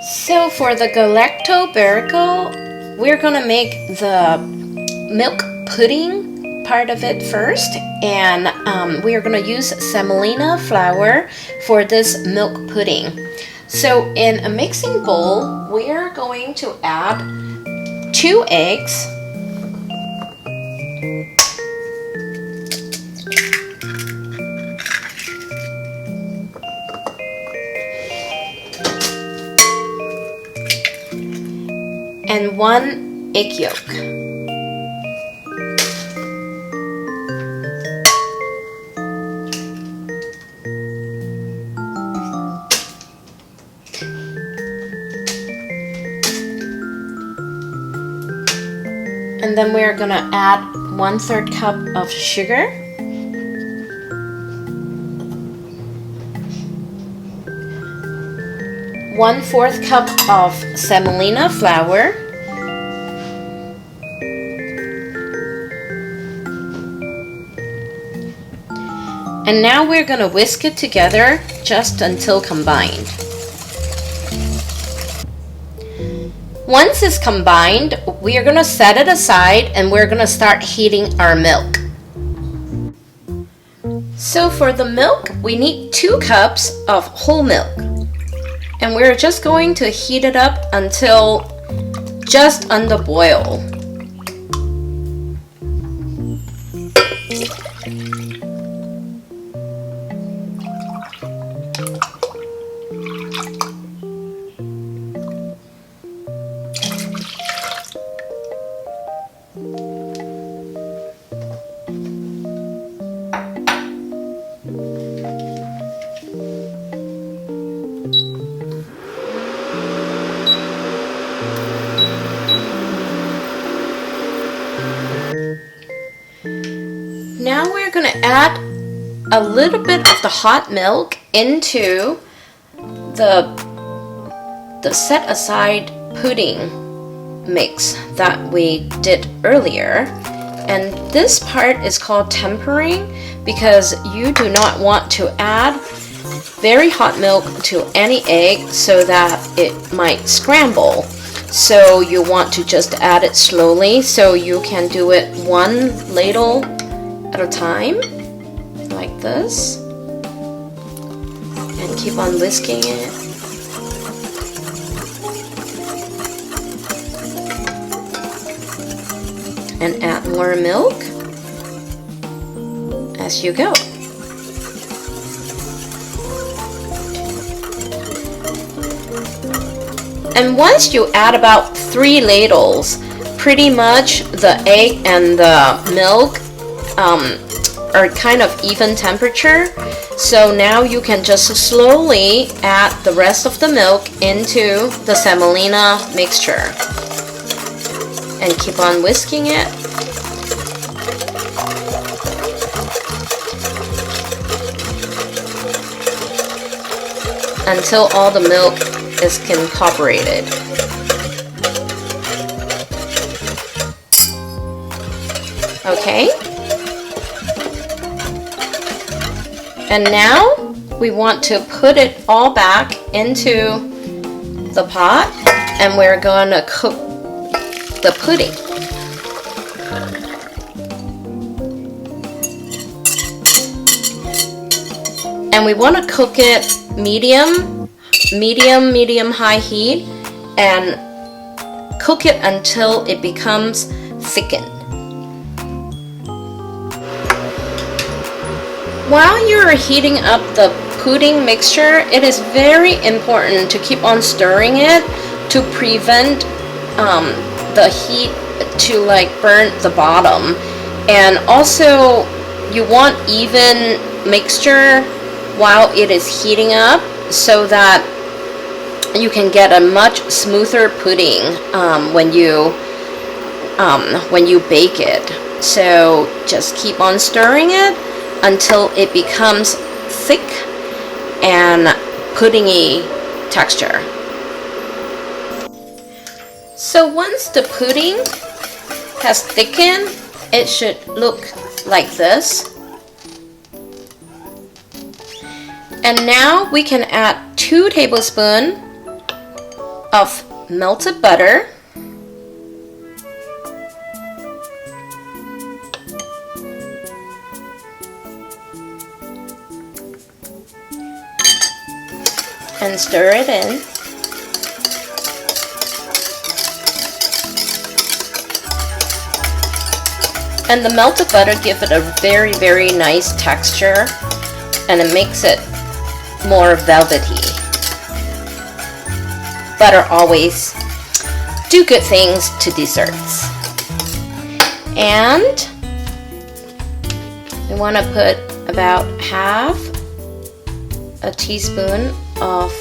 So for the Galaktoboreko, we're gonna make the milk pudding part of it first, and we are gonna use semolina flour for this milk pudding. So in a mixing bowl, we are going to add 2 eggs, and 1 egg yolk. And then we're gonna add 1/3 cup of sugar, one-fourth cup of semolina flour, and now we're gonna whisk it together just until combined. Once it's combined, we are gonna set it aside and we're gonna start heating our milk. So for the milk, we need 2 cups of whole milk. And we're just going to heat it up until just under boil. Now we're going to add a little bit of the hot milk into the set aside pudding mix that we did earlier. And this part is called tempering because you do not want to add very hot milk to any egg so that it might scramble. So you want to just add it slowly, so you can do it 1 ladle at a time, like this, and keep on whisking it. And add more milk as you go. And once you add about 3 ladles, pretty much the egg and the milk are kind of even temperature. So now you can just slowly add the rest of the milk into the semolina mixture and keep on whisking it. Until all the milk is incorporated. Okay? And now we want to put it all back into the pot, and we're going to cook the pudding. And we want to cook it medium high heat, and cook it until it becomes thickened. While you're heating up the pudding mixture, it is very important to keep on stirring it to prevent the heat to like burn the bottom. And also you want even mixture while it is heating up so that you can get a much smoother pudding when you bake it. So just keep on stirring it until it becomes thick and puddingy texture. So once the pudding has thickened, it should look like this. And now we can add 2 tablespoons of melted butter. And stir it in. And the melted butter gives it a very, very nice texture, and it makes it more velvety. Butter always do good things to desserts. And we want to put about half a teaspoon of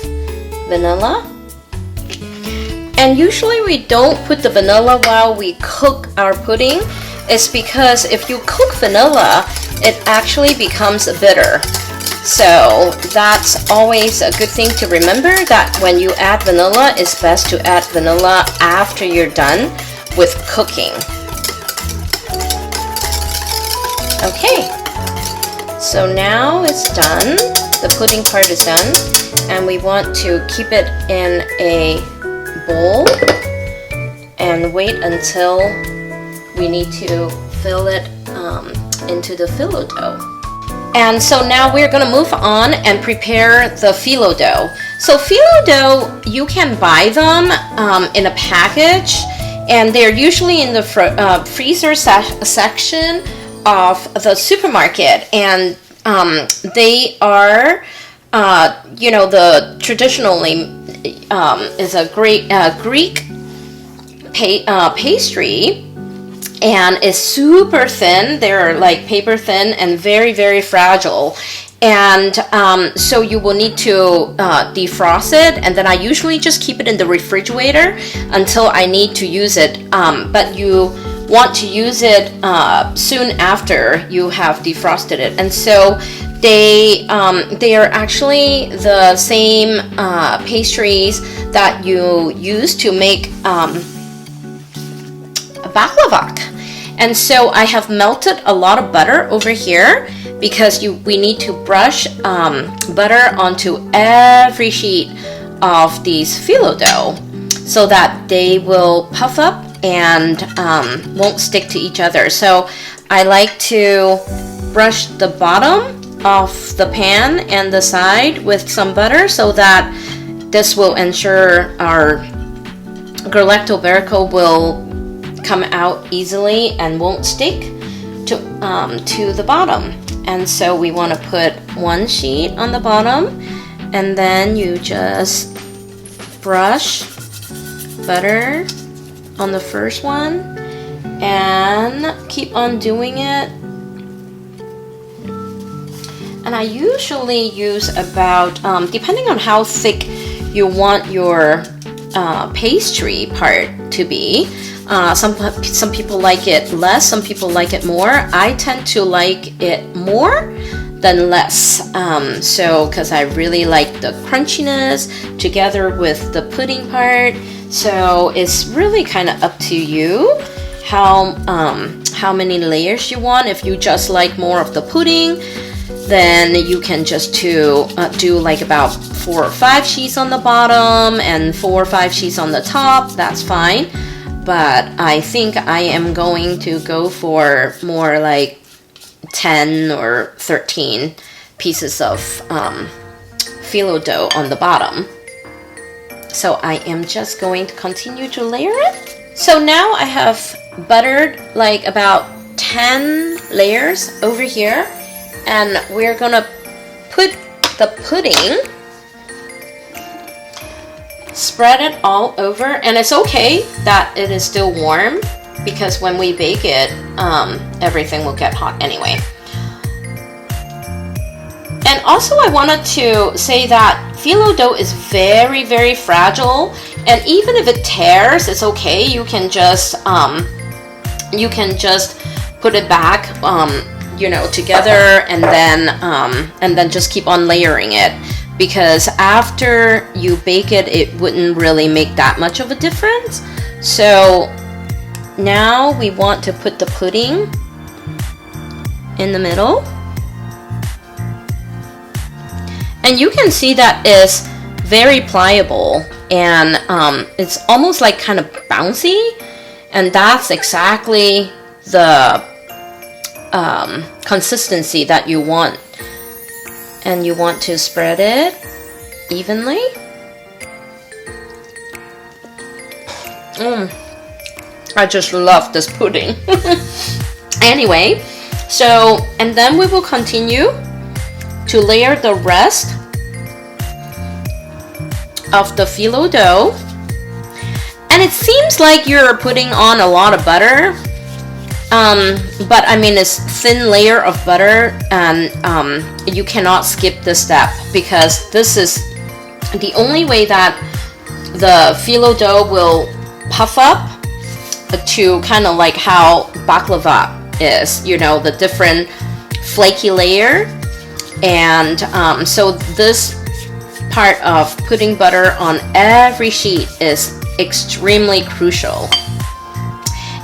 vanilla. And usually we don't put the vanilla while we cook our pudding. It's because if you cook vanilla, it actually becomes bitter. So that's always a good thing to remember, that when you add vanilla, it's best to add vanilla after you're done with cooking. Okay, so now it's done. The pudding part is done, and we want to keep it in a bowl and wait until we need to fill it into the phyllo dough. And so now we're going to move on and prepare the phyllo dough. So phyllo dough, you can buy them in a package, and they're usually in the freezer section of the supermarket, and they are, you know, the traditionally is a great Greek pastry, and it's super thin. They're like paper thin and very, very fragile. And so you will need to defrost it, and then I usually just keep it in the refrigerator until I need to use it. But you want to use it soon after you have defrosted it. And so they are actually the same pastries that you use to make baklava. And so I have melted a lot of butter over here, because we need to brush butter onto every sheet of these phyllo dough so that they will puff up and won't stick to each other. So I like to brush the bottom of the pan and the side with some butter, so that this will ensure our Galaktoboreko will come out easily and won't stick to the bottom. And so we want to put one sheet on the bottom, and then you just brush butter on the first one and keep on doing it. And I usually use about, depending on how thick you want your pastry part to be. Some people like it less, some people like it more. I tend to like it more than less, because I really like the crunchiness together with the pudding part. So it's really kind of up to you how many layers you want. If you just like more of the pudding, then you can just do like about 4 or 5 sheets on the bottom and 4 or 5 sheets on the top. That's fine. But I think I am going to go for more like 10 or 13 pieces of phyllo dough on the bottom. So I am just going to continue to layer it. So now I have buttered like about 10 layers over here, and we're gonna put the pudding, spread it all over. And it's okay that it is still warm, because when we bake it, everything will get hot anyway. And also I wanted to say that phyllo dough is very, very fragile, and even if it tears, it's okay. You can just put it back together, and then just keep on layering it, because after you bake it, it wouldn't really make that much of a difference. So now we want to put the pudding in the middle, and you can see that it's very pliable, and it's almost like kind of bouncy, and that's exactly the consistency that you want. And you want to spread it evenly. I just love this pudding. Anyway, so, and then we will continue to layer the rest of the phyllo dough. And it seems like you're putting on a lot of butter, but I mean, it's thin layer of butter, and you cannot skip this step, because this is the only way that the phyllo dough will puff up to kind of like how baklava is, you know, the different flaky layer. And so this part of putting butter on every sheet is extremely crucial,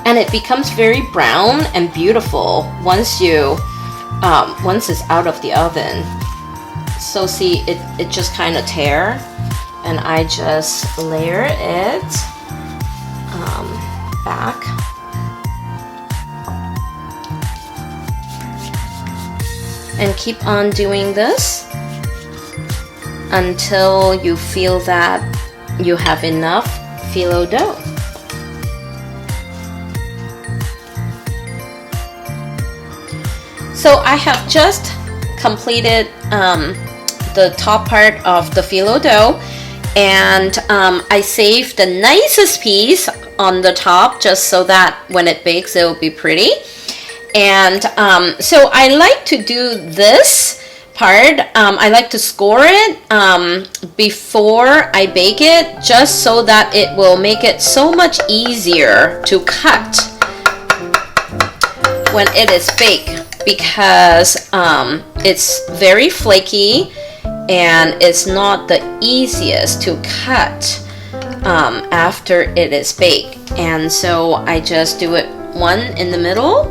and it becomes very brown and beautiful once you once it's out of the oven. So see, it just kind of tear, and I just layer it back. And keep on doing this until you feel that you have enough phyllo dough. So I have just completed the top part of the phyllo dough, and I saved the nicest piece on the top just so that when it bakes it will be pretty. And so I like to do this part, I like to score it before I bake it, just so that it will make it so much easier to cut when it is baked, because it's very flaky and it's not the easiest to cut after it is baked. And so I just do it one in the middle,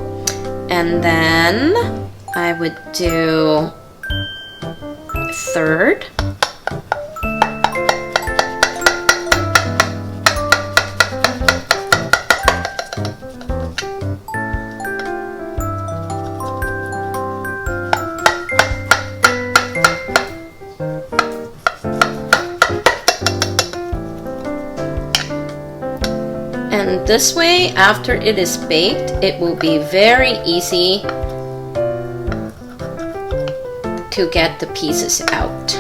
and then I would do third. And this way, after it is baked, it will be very easy to get the pieces out.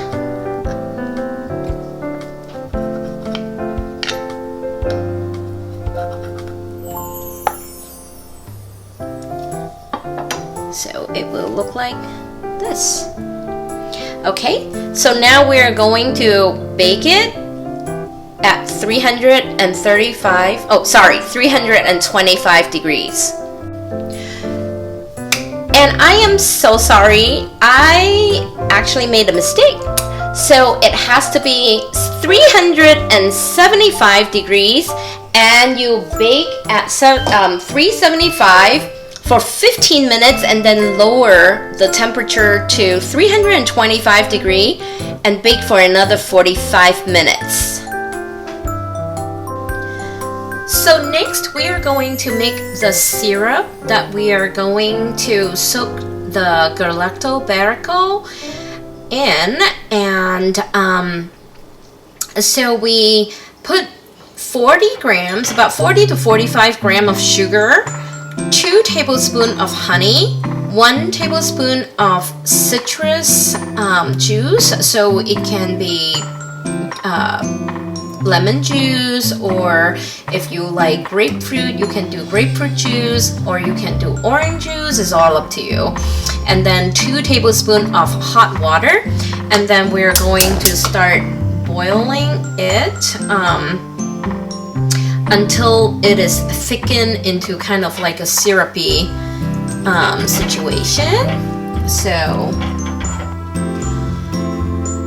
So it will look like this. Okay, so now we're going to bake it at 325 degrees. And I am so sorry, I actually made a mistake. So it has to be 375 degrees, and you bake at 375 for 15 minutes, and then lower the temperature to 325 degrees and bake for another 45 minutes. So next we are going to make the syrup that we are going to soak the Galaktoboreko in, and so we put 40 grams, about 40 to 45 grams of sugar, 2 tablespoons of honey, 1 tablespoon of citrus juice, so it can be lemon juice, or if you like grapefruit, you can do grapefruit juice, or you can do orange juice. It's all up to you. And then 2 tablespoons of hot water, and then we're going to start boiling it until it is thickened into kind of like a syrupy situation. So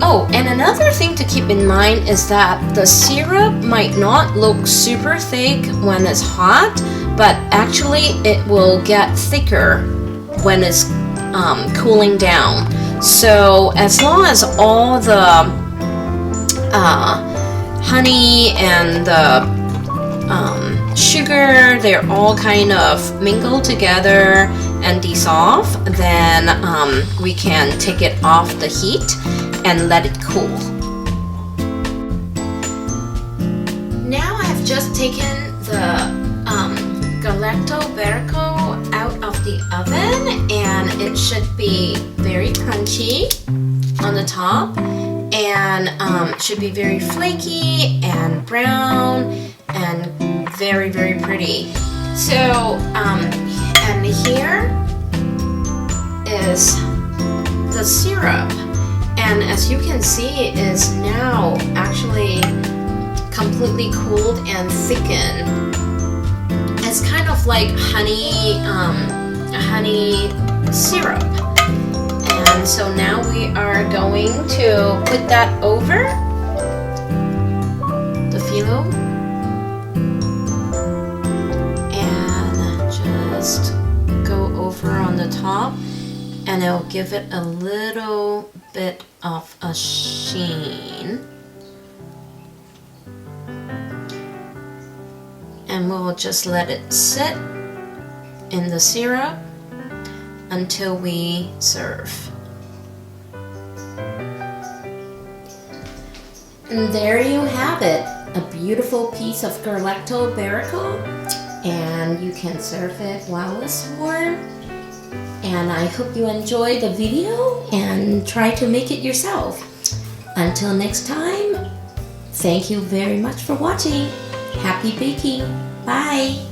oh, and another thing to keep in mind is that the syrup might not look super thick when it's hot, but actually it will get thicker when it's cooling down. So as long as all the honey and the sugar, they're all kind of mingled together and dissolve, then we can take it off the heat and let it cool. Now I've just taken the Galaktoboreko out of the oven, and it should be very crunchy on the top, and should be very flaky and brown and very, very pretty. So, and here is the syrup, and as you can see, it is now actually completely cooled and thickened. It's kind of like honey syrup. And so now we are going to put that over the phyllo and just go over on the top, and it'll give it a little bit of a sheen. And we'll just let it sit in the syrup until we serve. And there you have it, a beautiful piece of Galaktoboreko, and you can serve it while it's warm. And I hope you enjoy the video and try to make it yourself. Until next time, thank you very much for watching. Happy baking. Bye.